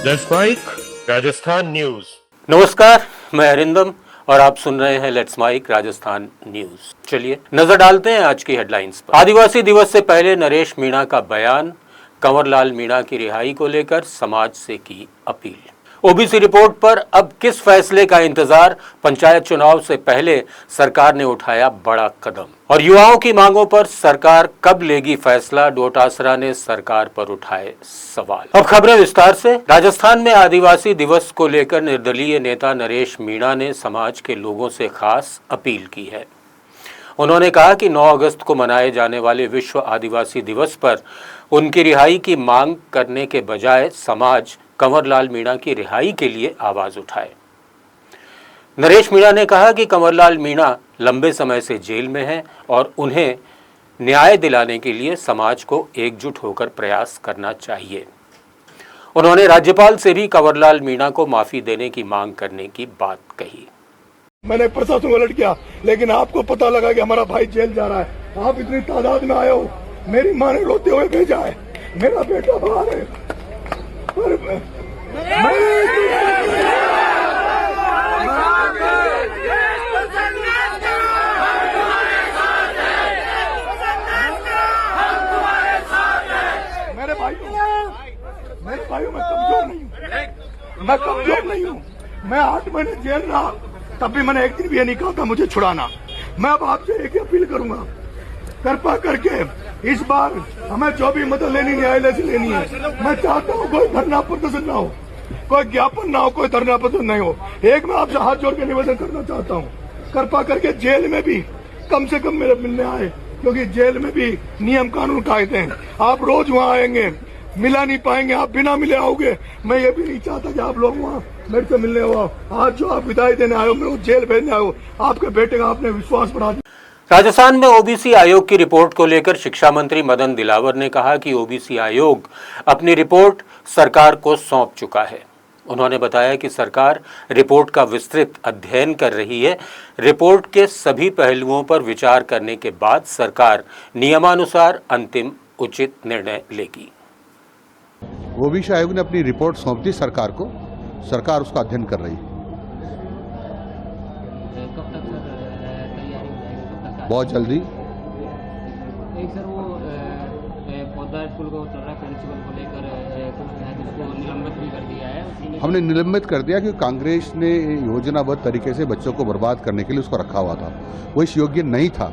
Let's mic Rajasthan news. नमस्कार, मैं अरिंदम और आप सुन रहे हैं लेट्स माइक राजस्थान न्यूज। चलिए नजर डालते हैं आज की हेडलाइंस पर। आदिवासी दिवस से पहले नरेश मीणा का बयान, कंवरलाल मीणा की रिहाई को लेकर समाज से की अपील। ओबीसी रिपोर्ट पर अब किस फैसले का इंतजार, पंचायत चुनाव से पहले सरकार ने उठाया बड़ा कदम और युवाओं की मांगों पर सरकार कब लेगी फैसला, डोटासरा ने सरकार पर उठाए सवाल। अब खबरें विस्तार से। राजस्थान में आदिवासी दिवस को लेकर निर्दलीय नेता नरेश मीणा ने समाज के लोगों से खास अपील की है। उन्होंने कहा कि 9 अगस्त को मनाए जाने वाले विश्व आदिवासी दिवस पर उनकी रिहाई की मांग करने के बजाय समाज कंवरलाल मीणा की रिहाई के लिए आवाज उठाए। नरेश मीणा ने कहा कि कंवरलाल मीणा लंबे समय से जेल में हैं और उन्हें न्याय दिलाने के लिए समाज को एकजुट होकर प्रयास करना चाहिए। उन्होंने राज्यपाल से भी कंवरलाल मीणा को माफी देने की मांग करने की बात कही। मैंने प्रशासन को अलर्ट किया, लेकिन आपको पता लगा कि हमारा भाई जेल जा रहा है। आप इतनी तादाद में आए हो, मेरी माँ ने रोते हुए भेजा है, मेरा बेटा बाहर है। मेरे भाइयों मैं कमजोर नहीं हूँ, मैं कमजोर नहीं हूँ। मैं 8 महीने जेल रहा, तब भी मैंने एक दिन भी ये नहीं कहा था मुझे छुड़ाना। मैं अब आपसे एक ही अपील करूंगा, कृपा करके इस बार हमें जो भी मदद लेनी न्यायालय से लेनी है। मैं चाहता हूँ कोई धरना प्रदर्शन ना हो, कोई ज्ञापन ना हो, कोई धरना प्रदर्शन नहीं हो। एक मैं आपसे हाथ जोड़ के निवेदन करना चाहता हूँ, कृपा करके जेल में भी कम से कम मेरे मिलने आए, क्योंकि जेल में भी नियम कानून कायदे हैं। आप रोज वहाँ आएंगे, मिला नहीं पाएंगे, आप बिना मिले आओगे। मैं ये भी नहीं चाहता कि आप लोग वहाँ मेरे से मिलने हो। आज जो आप विदाई देने आए हो, मेरे को जेल भेजने आए हो, आपके बेटे का आपने विश्वास बढ़ा दिया। राजस्थान में ओबीसी आयोग की रिपोर्ट को लेकर शिक्षा मंत्री मदन दिलावर ने कहा कि ओबीसी आयोग अपनी रिपोर्ट सरकार को सौंप चुका है। उन्होंने बताया कि सरकार रिपोर्ट का विस्तृत अध्ययन कर रही है। रिपोर्ट के सभी पहलुओं पर विचार करने के बाद सरकार नियमानुसार अंतिम उचित निर्णय लेगी। ओबीसी आयोग ने अपनी रिपोर्ट सौंप दी सरकार को, सरकार उसका अध्ययन कर रही है। कब तक तैयारी हो जाएगी, कब तक? बहुत जल्दी। एक सर वो पौधा स्कूल को चल रहा है, प्रिंसिपल को लेकर उसको निलंबित भी कर दिया है। हमने निलंबित कर दिया क्योंकि कांग्रेस ने योजनाबद्ध तरीके से बच्चों को बर्बाद करने के लिए उसको रखा हुआ था। वो इस योग्य नहीं था,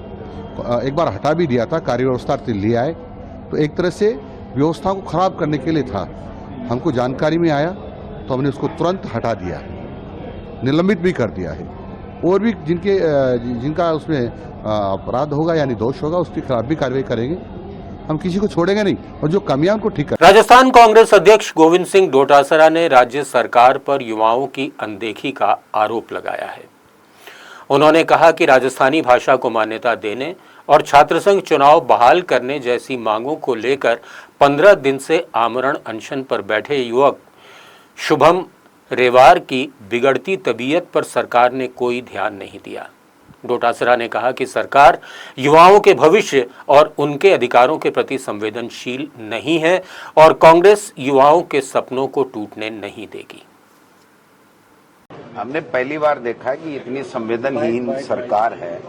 एक बार हटा भी दिया था, कार्य व्यवस्था ले आए, तो एक तरह से व्यवस्था को खराब करने के लिए था। हमको जानकारी में आया तो हमने उसको तुरंत हटा दिया, निलंबित भी कर दिया है। और भी जिनका उसमें अपराध होगा यानी दोष होगा उसके खिलाफ भी कार्रवाई करेंगे। हम किसी को छोड़ेंगे नहीं और जो कमियां उनको ठीक करेंगे। राजस्थान कांग्रेस अध्यक्ष गोविंद सिंह डोटासरा ने राज्य सरकार पर युवाओं की अनदेखी का आरोप लगाया है। उन्होंने कहा कि राजस्थानी भाषा को मान्यता देने और छात्र संघ चुनाव बहाल करने जैसी मांगों को लेकर 15 दिन से आमरण अनशन पर बैठे युवक शुभम रेवार की बिगड़ती तबीयत पर सरकार ने कोई ध्यान नहीं दिया। डोटासरा ने कहा कि सरकार युवाओं के भविष्य और उनके अधिकारों के प्रति संवेदनशील नहीं है और कांग्रेस युवाओं के सपनों को टूटने नहीं देगी। हमने पहली बार देखा कि इतनी संवेदनहीन सरकार है,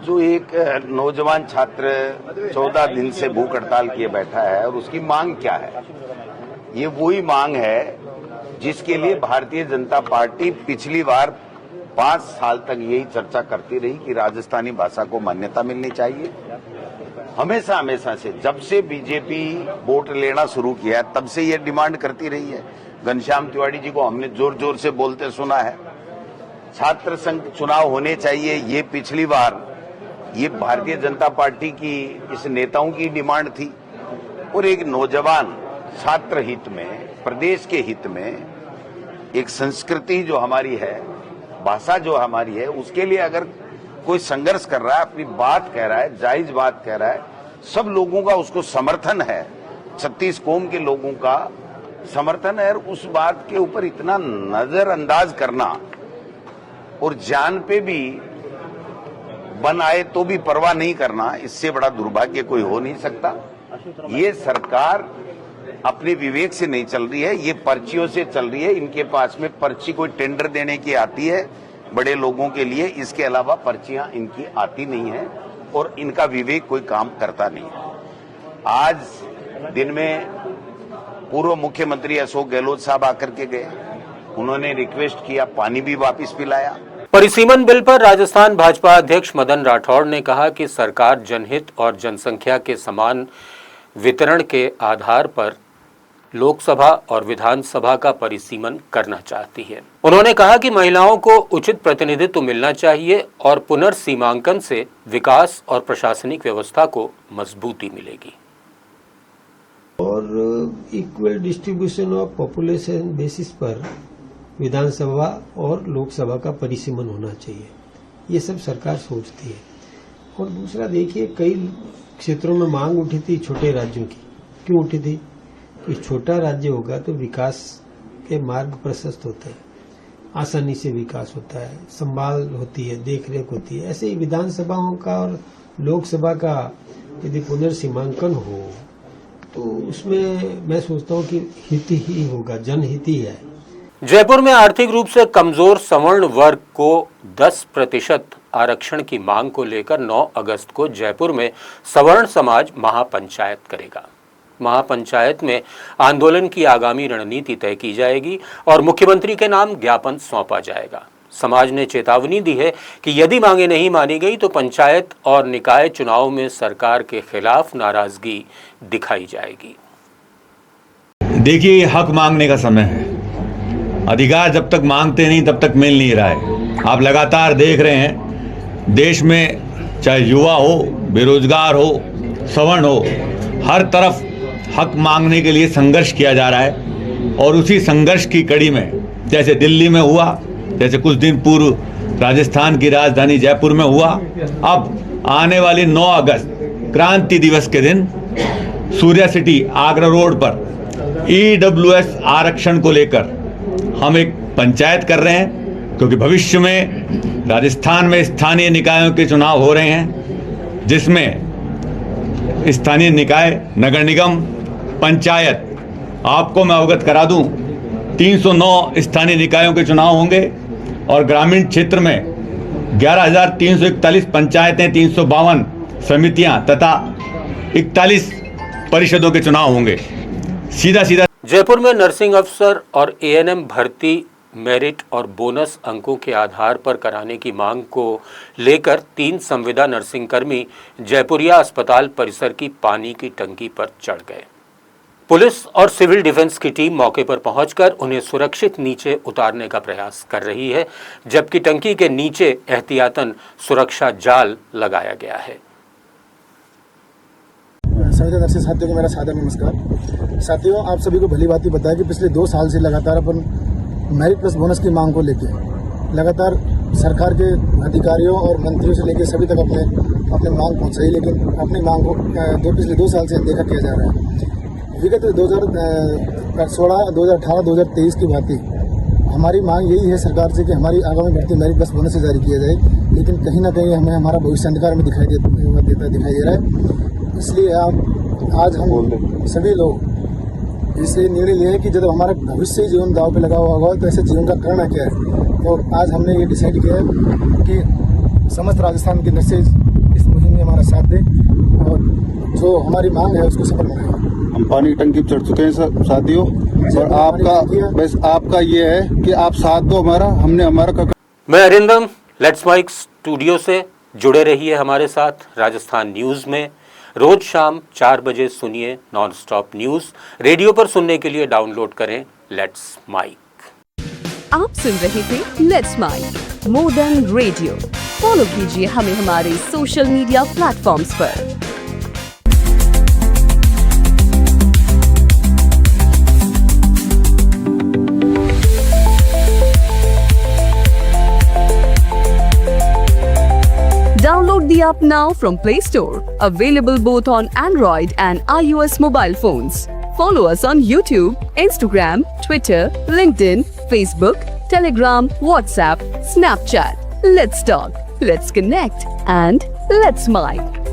जो एक नौजवान छात्र 14 दिन से भूख हड़ताल किए बैठा है और उसकी मांग क्या है। ये वही मांग है जिसके लिए भारतीय जनता पार्टी पिछली बार 5 साल तक यही चर्चा करती रही कि राजस्थानी भाषा को मान्यता मिलनी चाहिए। हमेशा हमेशा से जब से बीजेपी वोट लेना शुरू किया तब से ये डिमांड करती रही है। घनश्याम तिवारी जी को हमने जोर जोर से बोलते सुना है। छात्र संघ चुनाव होने चाहिए, ये पिछली बार ये भारतीय जनता पार्टी की इस नेताओं की डिमांड थी। और एक नौजवान छात्र हित में, प्रदेश के हित में, एक संस्कृति जो हमारी है, भाषा जो हमारी है, उसके लिए अगर कोई संघर्ष कर रहा है, अपनी बात कह रहा है, जायज बात कह रहा है, सब लोगों का उसको समर्थन है, 36 कौम के लोगों का समर्थन है। और उस बात के ऊपर इतना नजरअंदाज करना और जान पे भी बन आए तो भी परवाह नहीं करना, इससे बड़ा दुर्भाग्य कोई हो नहीं सकता। ये सरकार अपने विवेक से नहीं चल रही है, ये पर्चियों से चल रही है। इनके पास में पर्ची कोई टेंडर देने की आती है बड़े लोगों के लिए, इसके अलावा पर्चियां इनकी आती नहीं है और इनका विवेक कोई काम करता नहीं है। आज दिन में पूर्व मुख्यमंत्री अशोक गहलोत साहब आकर के गए, उन्होंने रिक्वेस्ट किया, पानी भी वापस पिलाया। परिसीमन बिल पर राजस्थान भाजपा अध्यक्ष मदन राठौड़ ने कहा कि सरकार जनहित और जनसंख्या के समान वितरण के आधार पर लोकसभा और विधानसभा का परिसीमन करना चाहती है। उन्होंने कहा कि महिलाओं को उचित प्रतिनिधित्व मिलना चाहिए और पुनर्सीमांकन से विकास और प्रशासनिक व्यवस्था को मजबूती मिलेगी। और equal distribution of population basis पर विधानसभा और लोकसभा का परिसीमन होना चाहिए, ये सब सरकार सोचती है। और दूसरा देखिए, कई क्षेत्रों में मांग उठी थी छोटे राज्यों की। क्यों उठी थी? कि छोटा राज्य होगा तो विकास के मार्ग प्रशस्त होते हैं, आसानी से विकास होता है, संभाल होती है, देखरेख होती है। ऐसे ही विधानसभाओं का और लोकसभा का यदि पुनर्सीमांकन हो तो उसमें मैं सोचता हूँ कि हित ही होगा, जनहित ही है। जयपुर में आर्थिक रूप से कमजोर सवर्ण वर्ग को 10% आरक्षण की मांग को लेकर 9 अगस्त को जयपुर में सवर्ण समाज महापंचायत करेगा। महापंचायत में आंदोलन की आगामी रणनीति तय की जाएगी और मुख्यमंत्री के नाम ज्ञापन सौंपा जाएगा। समाज ने चेतावनी दी है कि यदि मांगे नहीं मानी गई तो पंचायत और निकाय चुनाव में सरकार के खिलाफ नाराजगी दिखाई जाएगी। देखिए, ये हक मांगने का समय है। अधिकार जब तक मांगते नहीं तब तक मिल नहीं रहा है। आप लगातार देख रहे हैं देश में, चाहे युवा हो, बेरोजगार हो, सवर्ण हो, हर तरफ हक मांगने के लिए संघर्ष किया जा रहा है। और उसी संघर्ष की कड़ी में जैसे दिल्ली में हुआ, जैसे कुछ दिन पूर्व राजस्थान की राजधानी जयपुर में हुआ, अब आने वाली 9 अगस्त क्रांति दिवस के दिन सूर्या सिटी आगरा रोड पर EWS आरक्षण को लेकर हम एक पंचायत कर रहे हैं। क्योंकि भविष्य में राजस्थान में स्थानीय निकायों के चुनाव हो रहे हैं, जिसमें स्थानीय निकाय, नगर निगम, पंचायत, आपको मैं अवगत करा दूं, 309 स्थानीय निकायों के चुनाव होंगे और ग्रामीण क्षेत्र में 11,341 पंचायतें, 352 समितियां तथा 41 परिषदों के चुनाव होंगे। सीधा जयपुर में नर्सिंग अफसर और ANM भर्ती मेरिट और बोनस अंकों के आधार पर कराने की मांग को लेकर 3 संविदा नर्सिंग कर्मी जयपुरिया अस्पताल परिसर की पानी की टंकी पर चढ़ गए। पुलिस और सिविल डिफेंस की टीम मौके पर पहुंचकर उन्हें सुरक्षित नीचे उतारने का प्रयास कर रही है, जबकि टंकी के नीचे एहतियातन सुरक्षा जाल लगाया गया है। संविदा नर्सिंग साथियों को मेरा सादर नमस्कार। साथियों, आप सभी को भली बात बताया कि पिछले 2 साल से लगातार अपन मेरिट प्लस बोनस की मांग को लेकर लगातार सरकार के अधिकारियों और मंत्रियों से लेकर सभी तक अपने मांग पहुंचाई, लेकिन अपनी मांग को पिछले 2 साल से अनदेखा किया जा रहा है। विगत 2016, 2018, 2023 की बात ही हमारी मांग यही है सरकार से कि हमारी आगामी भर्ती मेरिट प्लस बोनस से जारी किया जाए, लेकिन कहीं ना कहीं हमें हमारा भविष्य अंधकार में दिखाई दे रहा है। इसलिए आज हम सभी लोग इसलिए निर्णय लिया है कि जब हमारा भविष्य जीवन दांव पे लगा हुआ होगा तो ऐसे जीवन का करना क्या है। तो आज हमने ये डिसाइड किया है कि समस्त राजस्थान के नर्सेज इस मुहिम में हमारा साथ दें और जो हमारी मांग है उसको सफल बनाएं। हम पानी की टंकी पर चढ़ चुके हैं साथियों, और आपका ये है कि आप साथ दो हमारा, हमने हमारा। मैं अरिंदम, लेट्स माइक स्टूडियो से जुड़े रहिए हमारे साथ राजस्थान न्यूज में। रोज शाम 4 बजे सुनिए नॉन स्टॉप न्यूज। रेडियो पर सुनने के लिए डाउनलोड करें लेट्स माइक। आप सुन रहे थे let's mike more than radio. Follow कीजिए हमें हमारे सोशल मीडिया प्लेटफॉर्म्स पर। Download the app now from Play Store. Available both on Android and iOS mobile phones. Follow us on YouTube, Instagram, Twitter, LinkedIn, Facebook, Telegram, WhatsApp, Snapchat. Let's talk, let's connect, and let's mic.